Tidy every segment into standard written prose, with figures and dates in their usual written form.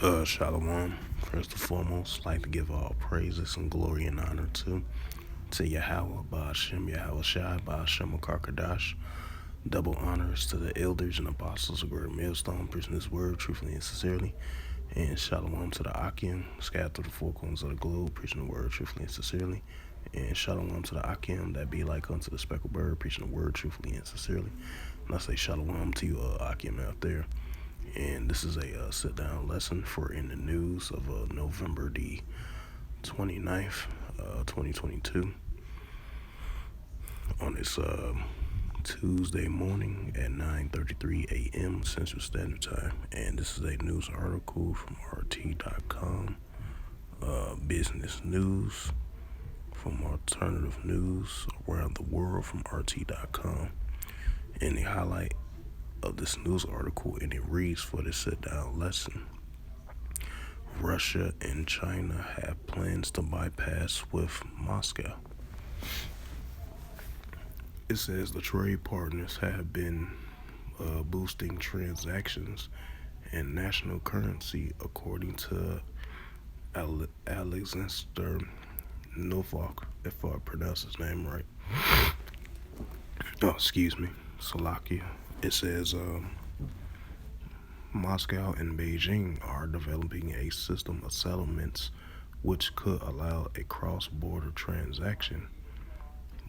Shalom. First and foremost, like to give all praises and glory and honor to Yahweh, Ba'ashem, Yahweh Shai, Ba'ashem, Karkadash. Double honors to the elders and apostles of Great Millstone, preaching this word truthfully and sincerely. And shalom to the Akim, scattered through the four corners of the globe, preaching the word truthfully and sincerely. And shalom to the Akim that be like unto the speckled bird, preaching the word truthfully and sincerely. And I say shalom to you, Akim out there. And this is a sit-down lesson for in the news of November the 29th, 2022, on this Tuesday morning at 9:33 a.m. Central Standard Time. And this is a news article from RT.com, business news from alternative news around the world from RT.com. And the highlight of this news article, and it reads for the sit-down lesson: Russia and China have plans to bypass with Moscow. It says the trade partners have been boosting transactions in national currency, according to Alexander Novak, if I pronounce his name right. Oh, excuse me, Slovakia. It says Moscow and Beijing are developing a system of settlements which could allow a cross-border transaction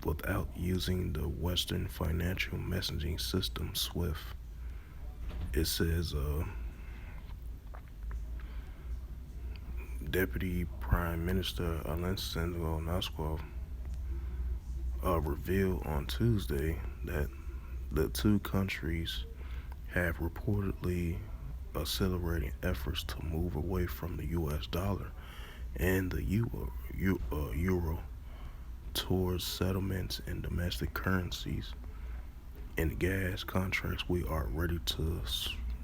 without using the Western financial messaging system SWIFT. It says Deputy Prime Minister Alexander Noskov revealed on Tuesday that the two countries have reportedly accelerating efforts to move away from the U.S. dollar and the euro towards settlements in domestic currencies. In gas contracts, we are ready to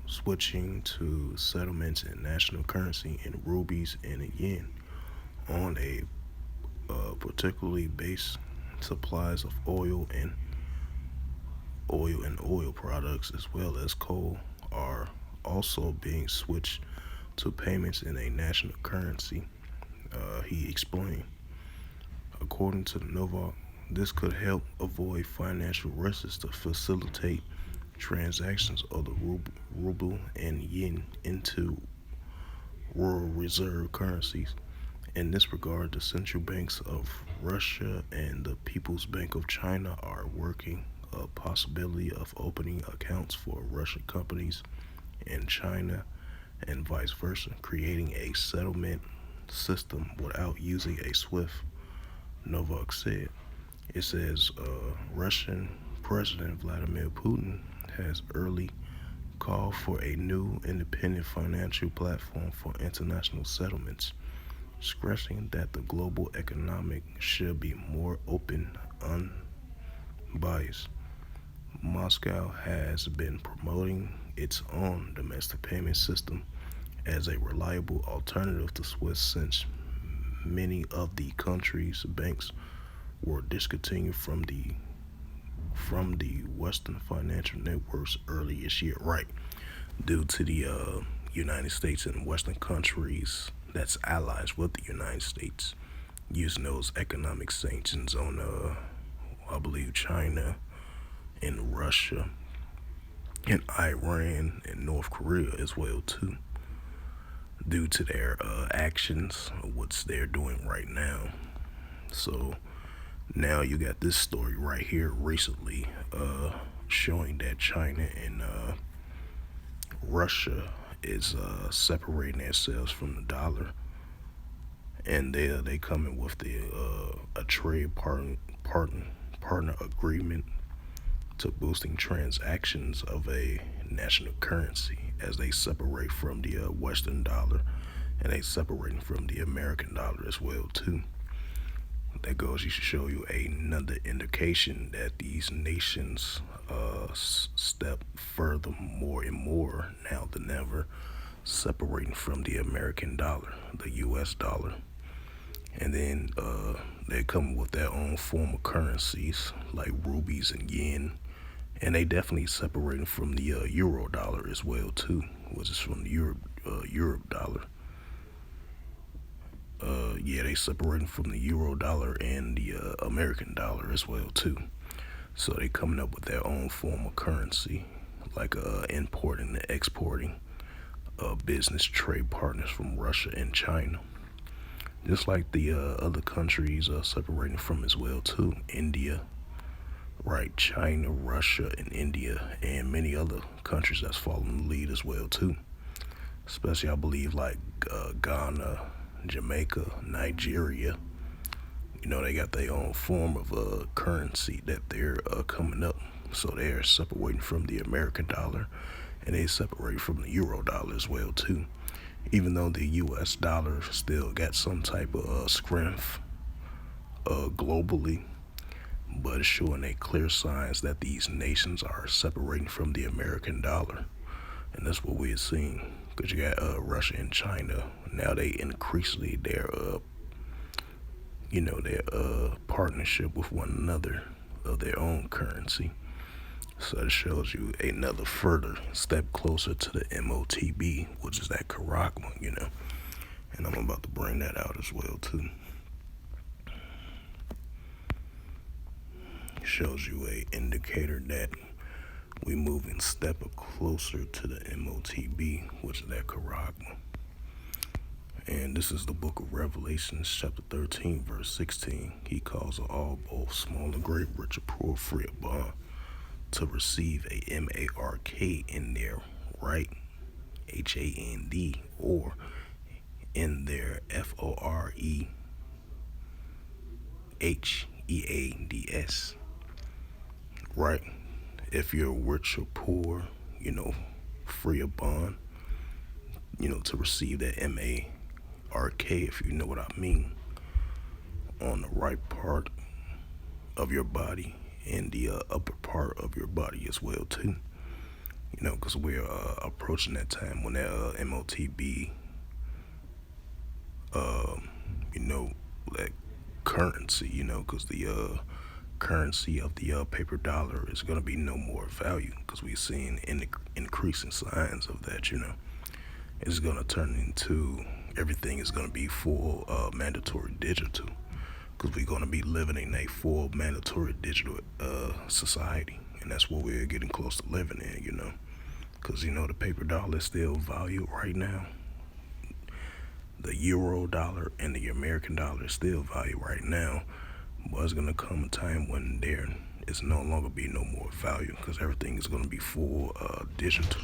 switching to settlements in national currency in rupees and yen on a particularly base supplies of oil and oil products as well as coal are also being switched to payments in a national currency, he explained. According to the Novak, this could help avoid financial risks to facilitate transactions of the ruble and yen into world reserve currencies. In this regard, the central banks of Russia and the People's Bank of China are working a possibility of opening accounts for Russian companies in China and vice versa, creating a settlement system without using a SWIFT, Novak said. It says Russian President Vladimir Putin has early called for a new independent financial platform for international settlements, stressing that the global economic should be more open, unbiased. Moscow has been promoting its own domestic payment system as a reliable alternative to SWIFT since many of the country's banks were discontinued from the Western financial networks early this year, right? Due to the United States and Western countries that's allies with the United States using those economic sanctions on, I believe, China and Russia and Iran and North Korea as well too, due to their actions, what they're doing right now. So now you got this story right here recently showing that China and Russia is separating themselves from the dollar, and they coming with a trade partner agreement to boosting transactions of a national currency as they separate from the Western dollar, and they separating from the American dollar as well too. That goes to show you another indication that these nations step further more and more now than ever, separating from the American dollar, the U.S. dollar. And then they come with their own form of currencies like rupees and yen, and they definitely separating from the euro dollar as well too, which is from the Europe dollar. Yeah, they separating from the euro dollar and the American dollar as well too. So they coming up with their own form of currency, like importing and exporting business trade partners from Russia and China. Just like the other countries separating from as well too. India, right? China, Russia, and India, and many other countries that's following the lead as well too. Especially, I believe, like Ghana, Jamaica, Nigeria. You know, they got their own form of currency that they're coming up. So they're separating from the American dollar, and they separate from the euro dollar as well too. Even though the U.S. dollar still got some type of strength globally, but it's showing a clear signs that these nations are separating from the American dollar, and that's what we're seeing. Because you got Russia and China now, they increasingly their partnership with one another of their own currency. So it shows you another further step closer to the MOTB, which is that Karagma, and I'm about to bring that out as well too. Shows you a indicator that we moving step closer to the MOTB, which is that Karagma. And this is the book of Revelations, chapter 13, verse 16. He calls all, both small and great, rich or poor, free or bond, to receive a MARK in their right, HAND, or in their FOREHEADS, right? If you're rich or poor, free or bond, to receive that MARK, if you know what I mean, on the right part of your body and the upper part of your body as well too. Because we're approaching that time when that MOTB, that currency, because the currency of the paper dollar is going to be no more value, because we're seeing increasing signs of that. It's going to turn into, everything is going to be full mandatory digital, because we're going to be living in a full mandatory digital society, and that's what we're getting close to living in. Because the paper dollar is still valued right now. The euro dollar and the American dollar is still valued right now, but it's going to come a time when there is no longer be no more value, because everything is going to be full digital.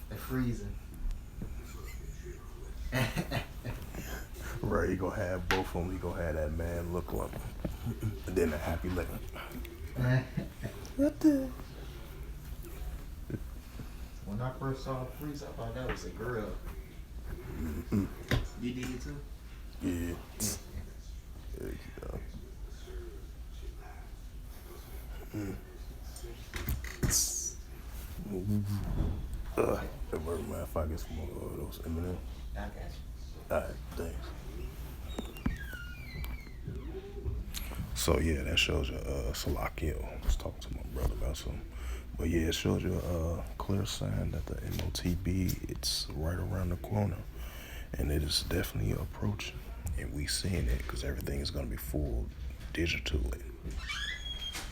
They're freezing. Right, you gonna have both of them. You gonna have that man look like, and then a happy looking. What the? When I first saw Freeze, I thought that was a girl. Mm-hmm. You did it too? Yeah. There you go. It worked, man. If I get some more of those M&M. I got you. Alright, thanks. So yeah, that shows you Salakia. I was talking to my brother about something. But yeah, it shows you a clear sign that the MOTB, it's right around the corner. And it is definitely approaching. And we seeing it, because everything is going to be full digital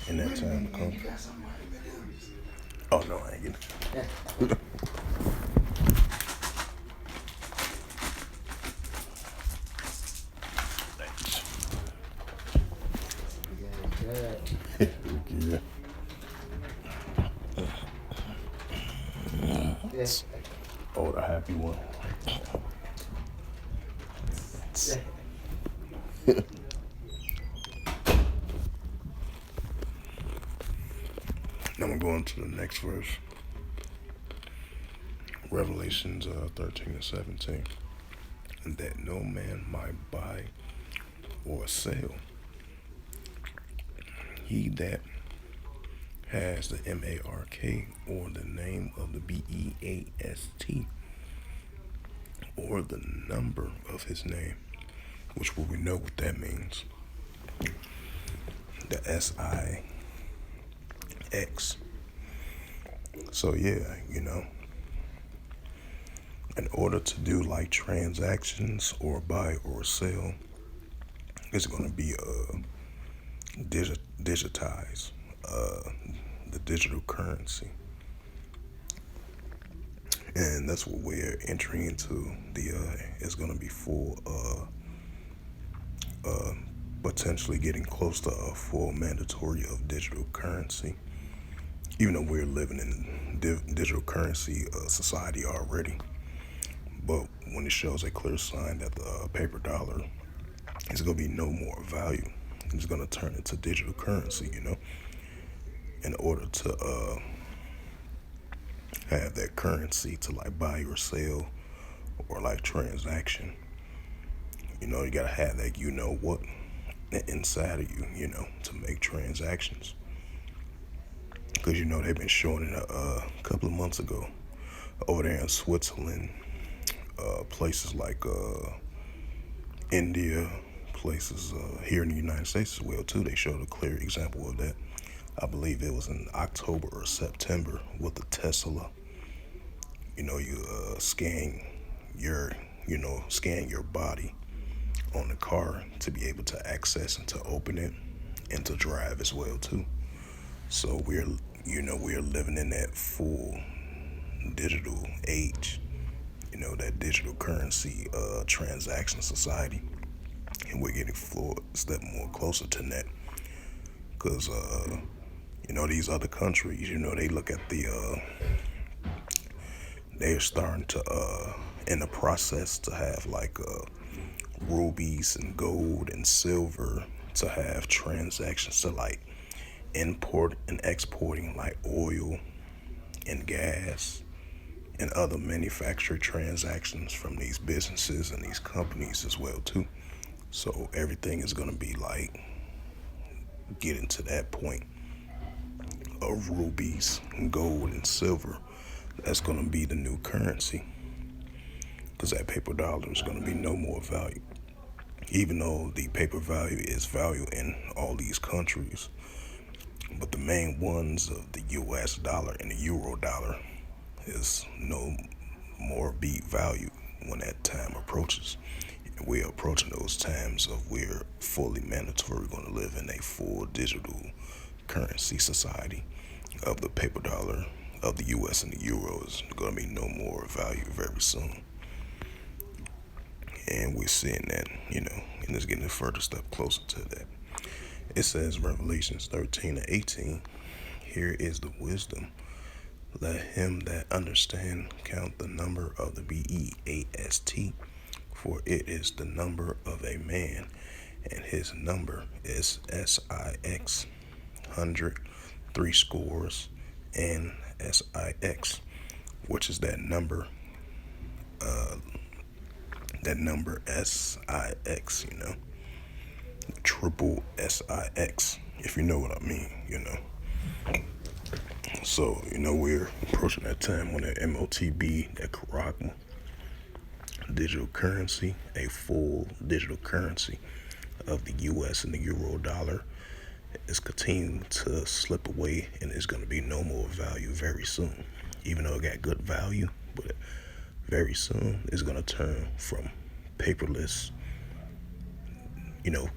in that time to come. Oh no, I ain't getting it. Thanks. Yeah. Yes. Oh, the happy one. Now I'm going to the next verse. Revelations 13 and 17. And that no man might buy or sell. He that has the MARK or the name of the BEAST or the number of his name, which we know what that means. The SIX. So yeah, in order to do like transactions or buy or sell, it's going to be digitized, the digital currency. And that's what we're entering into. It's going to be full, potentially getting close to a full mandatory of digital currency. Even though we're living in digital currency society already, but when it shows a clear sign that the paper dollar is going to be no more value, it's going to turn into digital currency. In order to have that currency to like buy or sell or like transaction, you gotta have that what inside of you, to make transactions. Because they've been showing it a couple of months ago over there in Switzerland, places like India, places here in the United States as well too. They showed a clear example of that. I believe it was in October or September with the Tesla. You scan your body on the car to be able to access and to open it and to drive as well too. So we're living in that full digital age, that digital currency transaction society, and we're getting a step more closer to that. Because these other countries, they look at they're starting to in the process to have like rubies and gold and silver, to have transactions to like import and exporting like oil and gas and other manufactured transactions from these businesses and these companies as well too. So everything is going to be like getting to that point of rubies, gold, and silver. That's going to be the new currency, because that paper dollar is going to be no more value. Even though the paper value is value in all these countries, but the main ones of the US dollar and the euro dollar is no more be valued when that time approaches. And we're approaching those times of we're fully mandatory going to live in a full digital currency society of the paper dollar of the US and the euro is going to be no more value very soon. And we're seeing that, and it's getting a further step closer to that. It says Revelations 13:18, here is the wisdom. Let him that understand count the number of the BEAST, for it is the number of a man, and his number is SIX, 100, 3 scores, and SIX, which is that number SIX, triple SIX, if you know what I mean, So, we're approaching that time when the MOTB, that Karagma digital currency, a full digital currency of the US and the euro dollar, is continuing to slip away, and it's going to be no more value very soon. Even though it got good value, but very soon it's going to turn from paperless.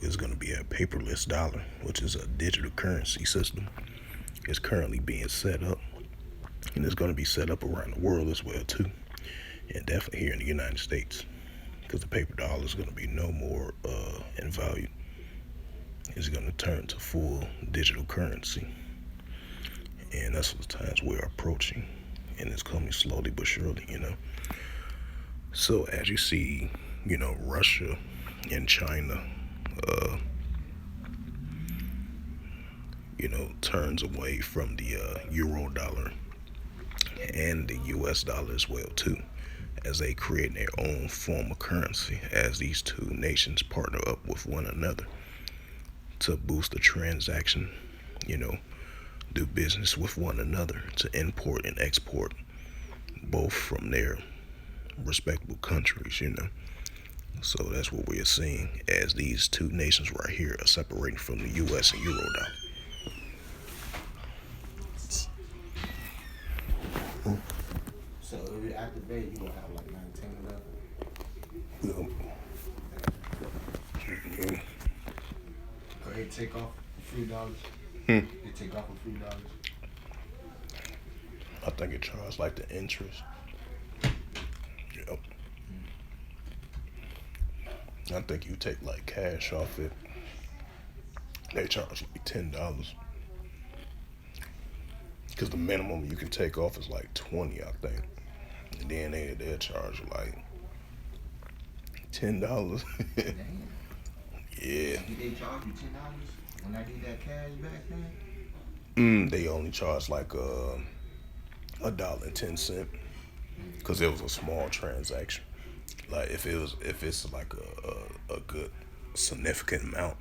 It's going to be a paperless dollar, which is a digital currency system. It's currently being set up, and it's going to be set up around the world as well too, and definitely here in the United States, because the paper dollar is going to be no more in value. It's going to turn to full digital currency, and that's the times we're approaching, and it's coming slowly but surely. So as you see, Russia and China, turns away from the euro dollar and the US dollar as well too, as they create their own form of currency, as these two nations partner up with one another to boost the transaction, do business with one another to import and export, both from their respectable countries, you know. So that's what we're seeing as these two nations right here are separating from the U.S. and Eurodollar. So if you activate, you gonna have like 19 left. Or they take off $3. They take off $3. I think it charges like the interest. Yep. I think you take like cash off it. They charge like $10. Because the minimum you can take off is like 20, I think. And then they'll charge you like $10. Damn. Yeah. Did they charge you $10 when I did that cash back then? They only charge like $1.10 because it was a small transaction. Like if it's like a good significant amount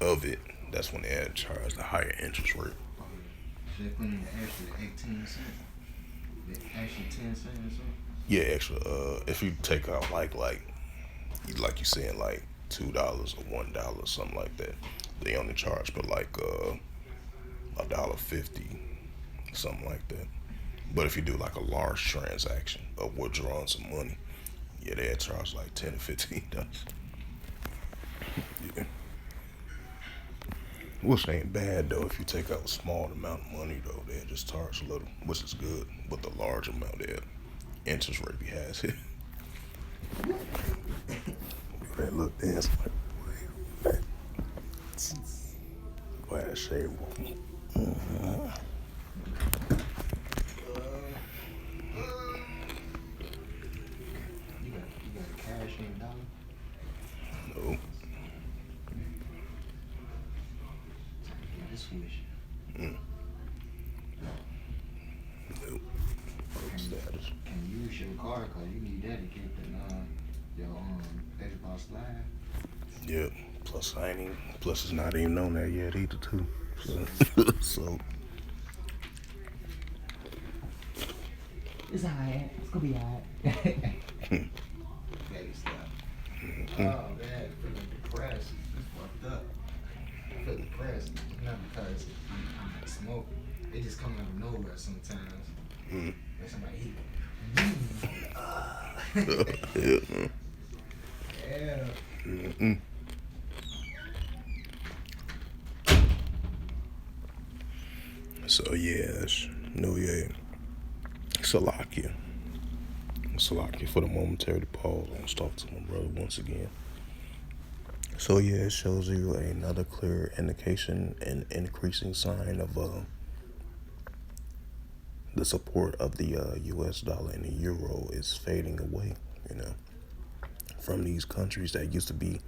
of it, that's when they had to charge the higher interest rate. So they put in the extra 18 cents. The extra 10 cents or something? Yeah, extra. If you take out like you saying like $2 or $1, something like that, they only charge for like $1.50, something like that. But if you do like a large transaction of withdrawing some money, yeah, they charge like $10 or $15. Yeah. Which ain't bad though. If you take out a small amount of money though, they just charge a little, which is good. But the large amount there, interest rate be has it. That little dance like, wait, go ahead and shave. You got cash in dollar? No. Yeah, this wish. No. Status. Can you use your card cause you need that to get your Xbox Live? Yep. Plus it's not even on that yet either too. So It's alright. It's gonna be alright. Baby stuff. Oh man, feeling depressed. It's fucked up. I feel depressed. Not because I'm smoke. It just come out of nowhere sometimes. Mm. Like somebody eat. yeah. Yeah. Mm-mm. So yes, New Year. Salakia for the momentary pause. I'm talking to my brother once again. So yeah, it shows you another clear indication and increasing sign of the support of the U.S. dollar and the euro is fading away. You know, from these countries that used to be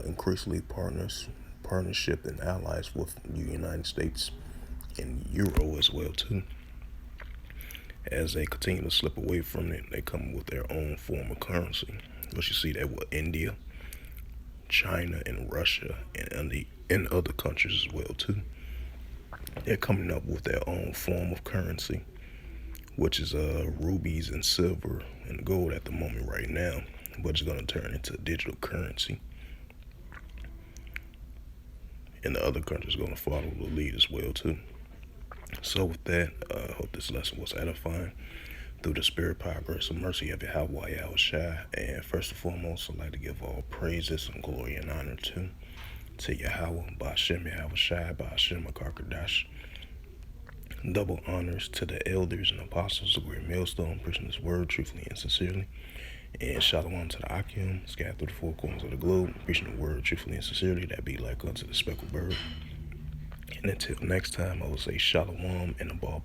increasingly partnership and allies with the United States and euro as well too. As they continue to slip away from it, they come with their own form of currency. But you see that with India, China, and Russia, and other countries as well too. They're coming up with their own form of currency, which is rubies and silver and gold at the moment right now, but it's going to turn into digital currency. And the other countries are going to follow the lead as well too. So with that, I hope this lesson was edifying through the spirit, power, grace, and mercy of Yahweh Yahushua. And first and foremost, I'd like to give all praises and glory and honor to Yahweh, Ba'ashem Yahushua, Ba'ashem Akarkadash. Double honors to the elders and apostles of Great Millstone, preaching this word truthfully and sincerely. And shalom to the Akim, scattered through the four corners of the globe, preaching the word truthfully and sincerely, that be like unto the speckled bird. And until next time, I will say shalom and a ball.